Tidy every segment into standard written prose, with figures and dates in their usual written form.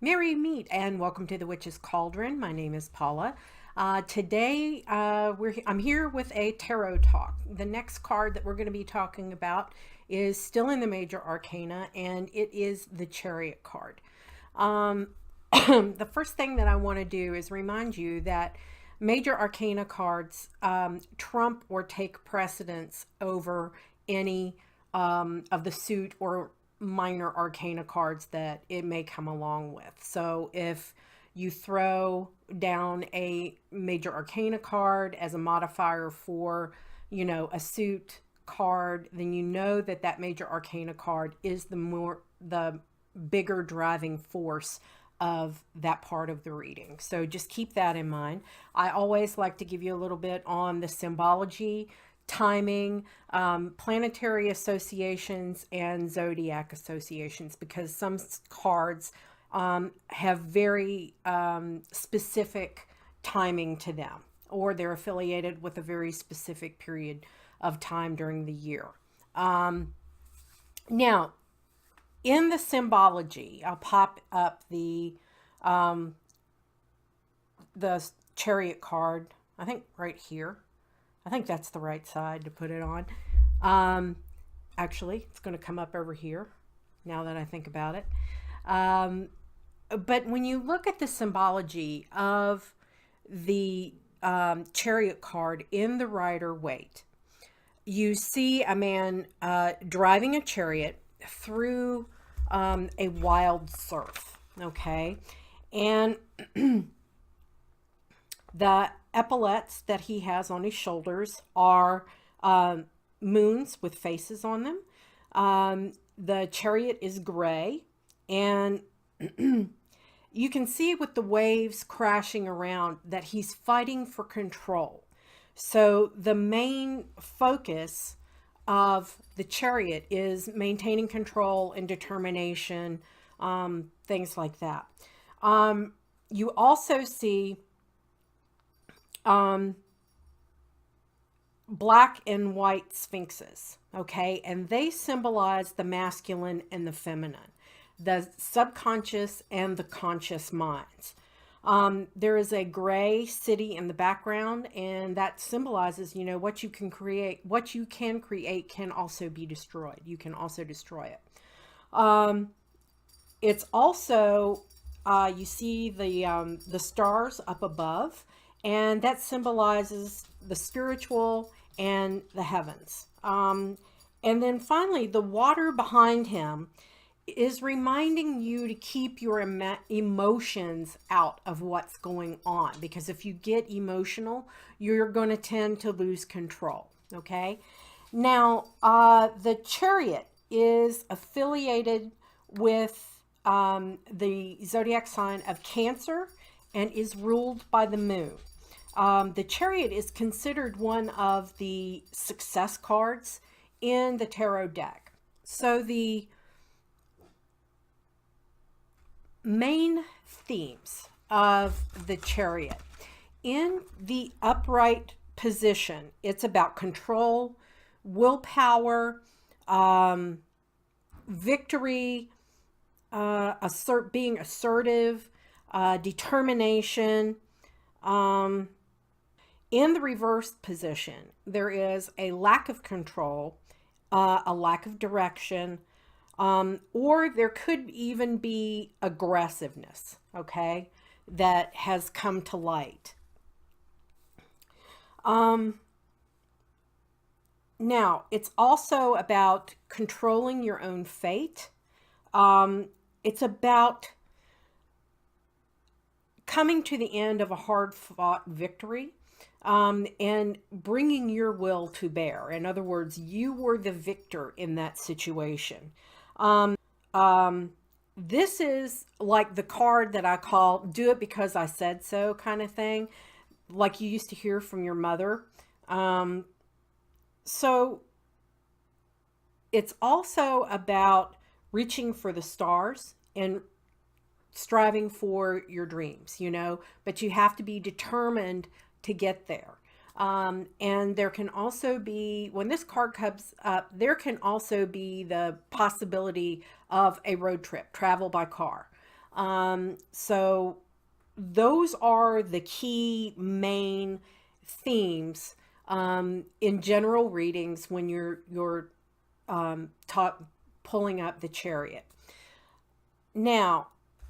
Merry meet and welcome to the Witch's Cauldron. My name is Paula. Today I'm here with a tarot talk. The next card that we're going to be talking about is still in the major arcana, and it is the Chariot card. The first thing that I want to do is remind you that major arcana cards trump or take precedence over any of the suit or minor arcana cards that it may come along with. So if you throw down a major arcana card as a modifier for, a suit card, then you know that that major arcana card is the bigger driving force of that part of the reading. So just keep that in mind. I always like to give you a little bit on the symbology, timing, planetary associations, and zodiac associations, because some cards have very specific timing to them, or they're affiliated with a very specific period of time during the year. Now, in the symbology, I'll pop up the Chariot card, I think right here. I think that's the right side to put it on. Actually, it's going to come up over here now that I think about it. But when you look at the symbology of the Chariot card in the Rider-Waite, you see a man driving a chariot through a wild surf, okay? And the epaulets that he has on his shoulders are moons with faces on them. The chariot is gray, and you can see with the waves crashing around that he's fighting for control. So the main focus of the chariot is maintaining control and determination, things like that. You also see black and white sphinxes, okay? And they symbolize the masculine and the feminine, the subconscious and the conscious minds. There is a gray city in the background, and that symbolizes, what you can create. What you can create can also be destroyed. You can also destroy it. It's also, you see the stars up above, and that symbolizes the spiritual and the heavens. And then finally, the water behind him is reminding you to keep your emotions out of what's going on, because if you get emotional, you're going to tend to lose control. Okay. Now, the Chariot is affiliated with the zodiac sign of Cancer and is ruled by the moon. The Chariot is considered one of the success cards in the tarot deck. So the main themes of the Chariot: in the upright position, it's about control, willpower, victory, being assertive, determination. In the reversed position, there is a lack of control, a lack of direction, or there could even be aggressiveness, okay, that has come to light. Now, it's also about controlling your own fate. It's about coming to the end of a hard-fought victory, and bringing your will to bear. In other words, you were the victor in that situation. This is like the card that I call "do it because I said so" kind of thing, like you used to hear from your mother. So it's also about reaching for the stars and striving for your dreams, but you have to be determined to get there. And there can also be, when this card comes up, there can also be the possibility of a road trip, travel by car. So those are the key main themes in general readings when you're pulling up the Chariot. Now,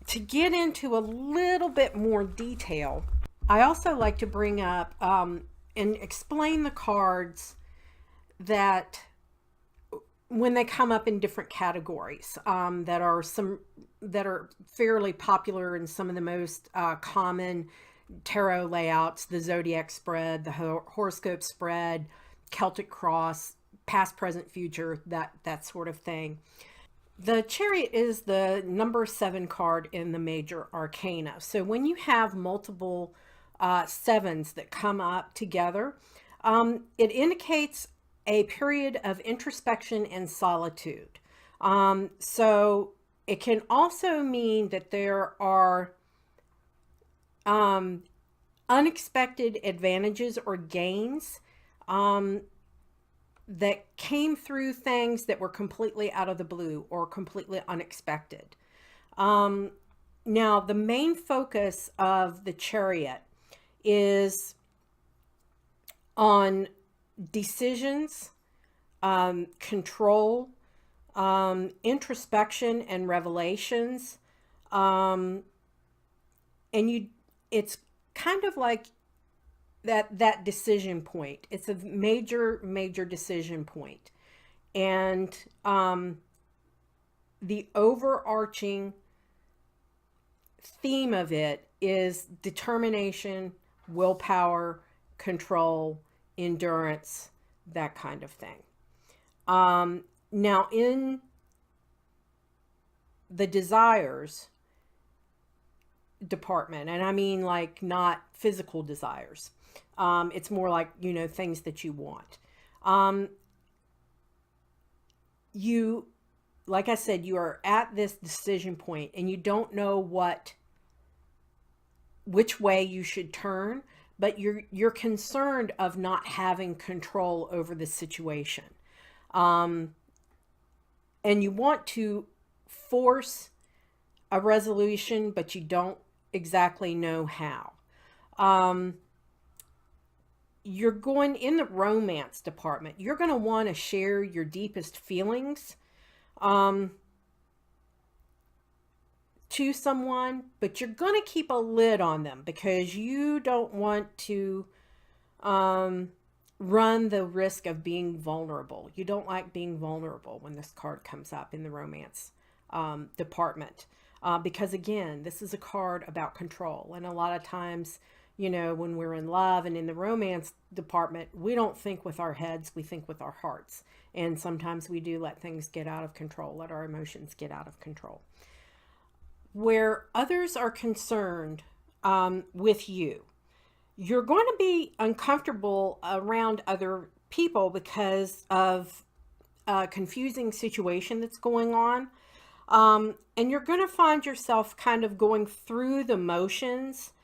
to get into a little bit more detail, I also like to bring up and explain the cards that when they come up in different categories that are fairly popular in some of the most common tarot layouts: the zodiac spread, the horoscope spread, Celtic cross, past, present, future, that sort of thing. The Chariot is the number 7 card in the major arcana. So when you have multiple sevens that come up together, it indicates a period of introspection and solitude. So it can also mean that there are unexpected advantages or gains that came through things that were completely out of the blue or completely unexpected. Now, the main focus of the Chariot is on decisions, control, introspection and revelations. And it's kind of like that decision point. It's a major decision point. And the overarching theme of it is determination, willpower, control, endurance, that kind of thing. Now, in the desires department, and I mean like not physical desires, it's more like, things that you want. Like I said, you are at this decision point and you don't know which way you should turn, but you're concerned of not having control over the situation. And you want to force a resolution, but you don't exactly know how. You're going in the romance department. You're going to want to share your deepest feelings to someone, but you're going to keep a lid on them because you don't want to run the risk of being vulnerable. You don't like being vulnerable when this card comes up in the romance department. Because again, this is a card about control. And a lot of times, when we're in love and in the romance department, we don't think with our heads, we think with our hearts. And sometimes we do let things get out of control, let our emotions get out of control. Where others are concerned with you, you're going to be uncomfortable around other people because of a confusing situation that's going on. And you're going to find yourself kind of going through the motions,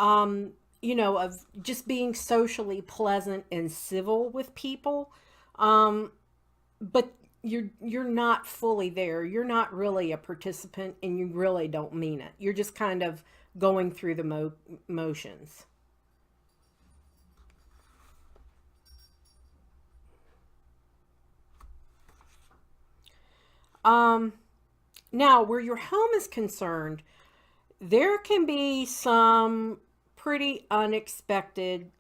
of just being socially pleasant and civil with people. But you're not fully there. You're not really a participant and you really don't mean it. You're just kind of going through the motions. Now, where your home is concerned, there can be some pretty unexpected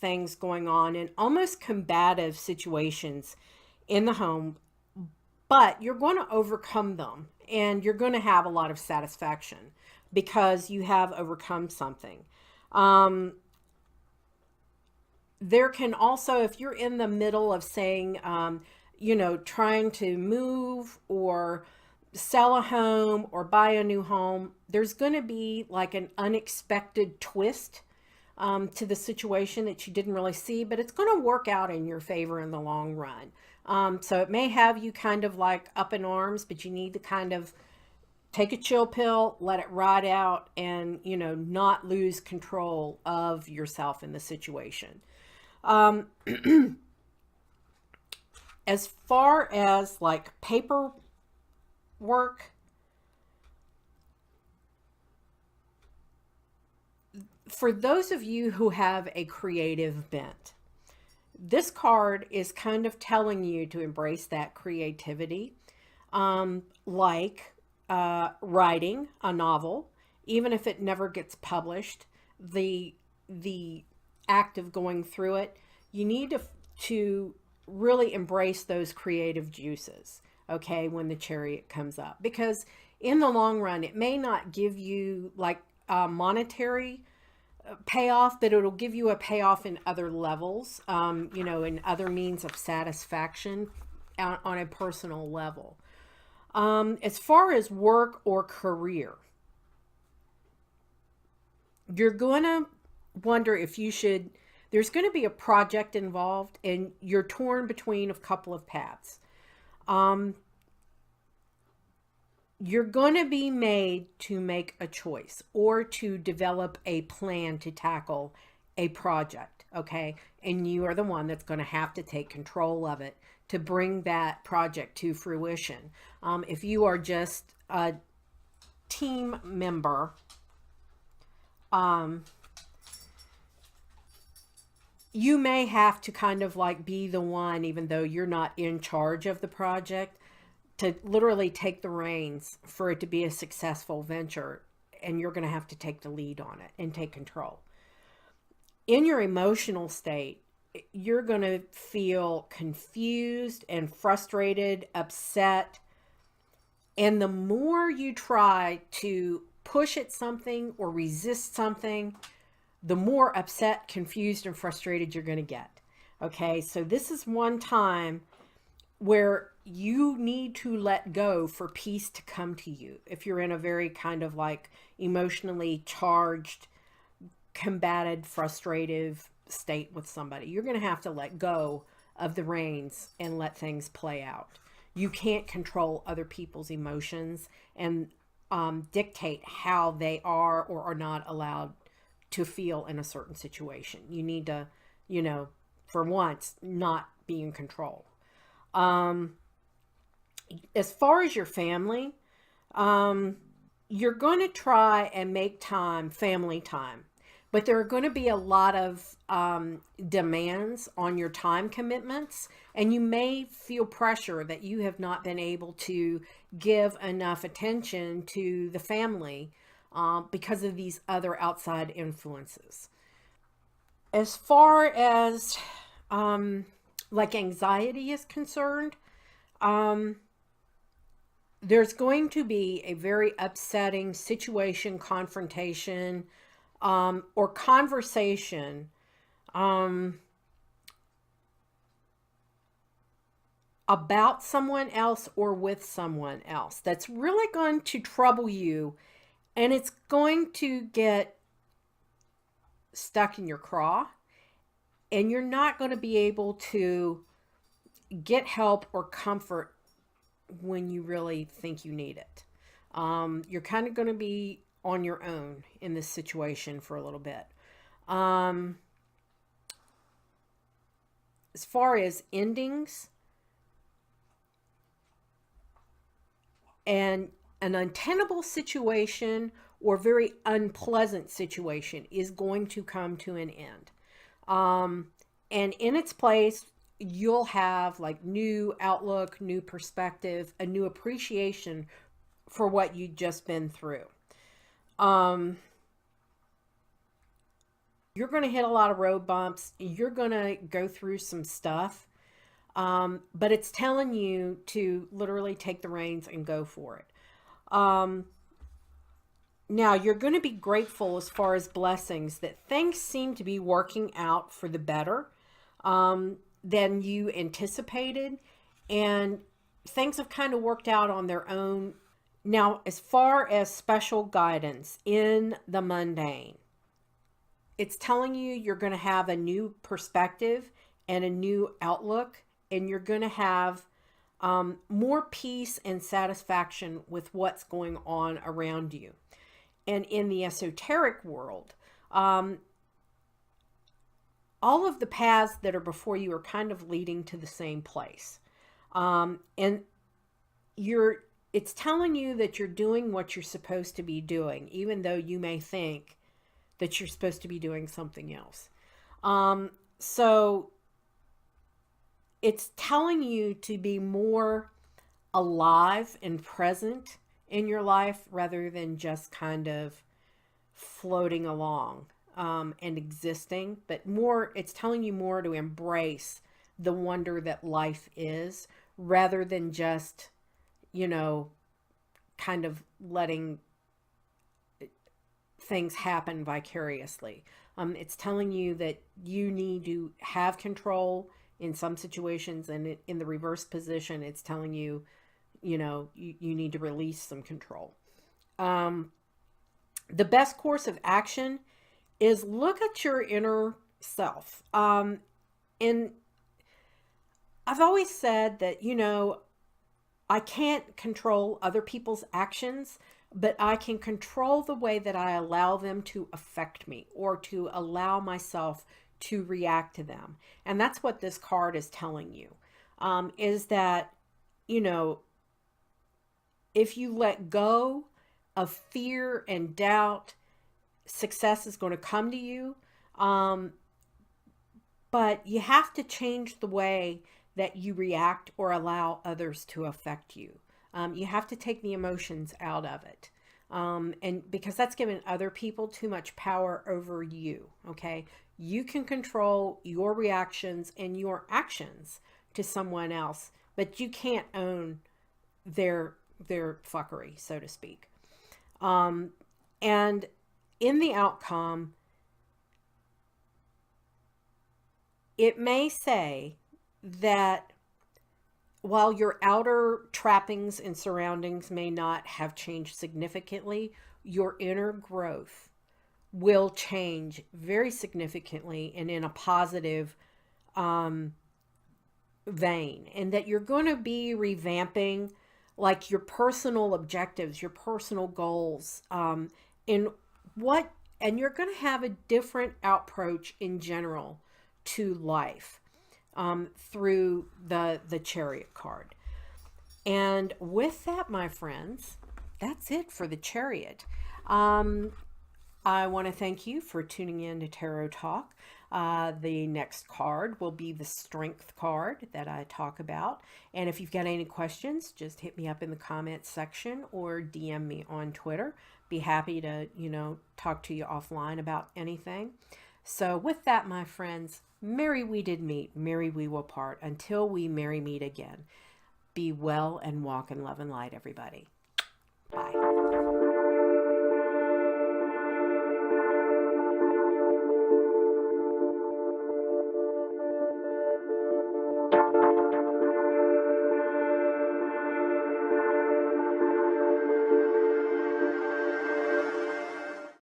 things going on and almost combative situations in the home, but you're going to overcome them and you're going to have a lot of satisfaction because you have overcome something. There can also, if you're in the middle of saying, trying to move or sell a home or buy a new home, there's going to be like an unexpected twist to the situation that you didn't really see, but it's going to work out in your favor in the long run. So it may have you kind of like up in arms, but you need to kind of take a chill pill, let it ride out, and, not lose control of yourself in the situation. As far as like paperwork, for those of you who have a creative bent, this card is kind of telling you to embrace that creativity, like writing a novel, even if it never gets published. The act of going through it, you need to really embrace those creative juices, okay, when the Chariot comes up, because in the long run, it may not give you like a monetary payoff, but it'll give you a payoff in other levels, you know, in other means of satisfaction on a personal level. As far as work or career, you're going to wonder if you should, there's going to be a project involved and you're torn between a couple of paths. You're going to be made to make a choice or to develop a plan to tackle a project, okay? And you are the one that's going to have to take control of it to bring that project to fruition. If you are just a team member, you may have to kind of like be the one, even though you're not in charge of the project, to literally take the reins for it to be a successful venture, and you're going to have to take the lead on it and take control. In your emotional state, you're going to feel confused and frustrated, upset, and the more you try to push at something or resist something, the more upset, confused, and frustrated you're going to get. Okay, so this is one time where you need to let go for peace to come to you. If you're in a very kind of like emotionally charged, combated, frustrated state with somebody, you're going to have to let go of the reins and let things play out. You can't control other people's emotions and dictate how they are or are not allowed to feel in a certain situation. You need to, you know, for once, not be in control. As far as your family, you're going to try and make time, family time, but there are going to be a lot of demands on your time commitments, and you may feel pressure that you have not been able to give enough attention to the family because of these other outside influences. As far as like anxiety is concerned, there's going to be a very upsetting situation, confrontation, or conversation about someone else or with someone else that's really going to trouble you, and it's going to get stuck in your craw, and you're not going to be able to get help or comfort when you really think you need it. You're kind of going to be on your own in this situation for a little bit. As far as endings, and an untenable situation or very unpleasant situation is going to come to an end. And in its place, you'll have like new outlook, new perspective, a new appreciation for what you've just been through. You're going to hit a lot of road bumps. You're going to go through some stuff. But it's telling you to literally take the reins and go for it. Now, you're going to be grateful as far as blessings that things seem to be working out for the better than you anticipated. And things have kind of worked out on their own. Now, as far as special guidance in the mundane, it's telling you you're going to have a new perspective and a new outlook, and you're going to have more peace and satisfaction with what's going on around you. And in the esoteric world, all of the paths that are before you are kind of leading to the same place. And it's telling you that you're doing what you're supposed to be doing, even though you may think that you're supposed to be doing something else. So it's telling you to be more alive and present in your life rather than just kind of floating along and existing, but more, it's telling you more to embrace the wonder that life is rather than just, you know, kind of letting things happen vicariously. It's telling you that you need to have control in some situations, and in the reverse position, it's telling you, you know, you need to release some control. The best course of action is look at your inner self. And I've always said that, you know, I can't control other people's actions, but I can control the way that I allow them to affect me or to allow myself to react to them. And that's what this card is telling you, is that, you know, if you let go of fear and doubt, success is going to come to you. But you have to change the way that you react or allow others to affect you. You have to take the emotions out of it. And because that's giving other people too much power over you. Okay. You can control your reactions and your actions to someone else, but you can't own their fuckery, so to speak. And in the outcome, it may say that while your outer trappings and surroundings may not have changed significantly, your inner growth will change very significantly and in a positive vein, and that you're going to be revamping like your personal objectives, your personal goals, and you're going to have a different approach in general to life through the Chariot card. And with that, my friends, that's it for the Chariot. I want to thank you for tuning in to Tarot Talk. The next card will be the Strength card that I talk about. And if you've got any questions, just hit me up in the comments section or DM me on Twitter. Be happy to, you know, talk to you offline about anything. So with that, my friends, merry we did meet, merry we will part, until we merry meet again. Be well and walk in love and light, everybody. Bye.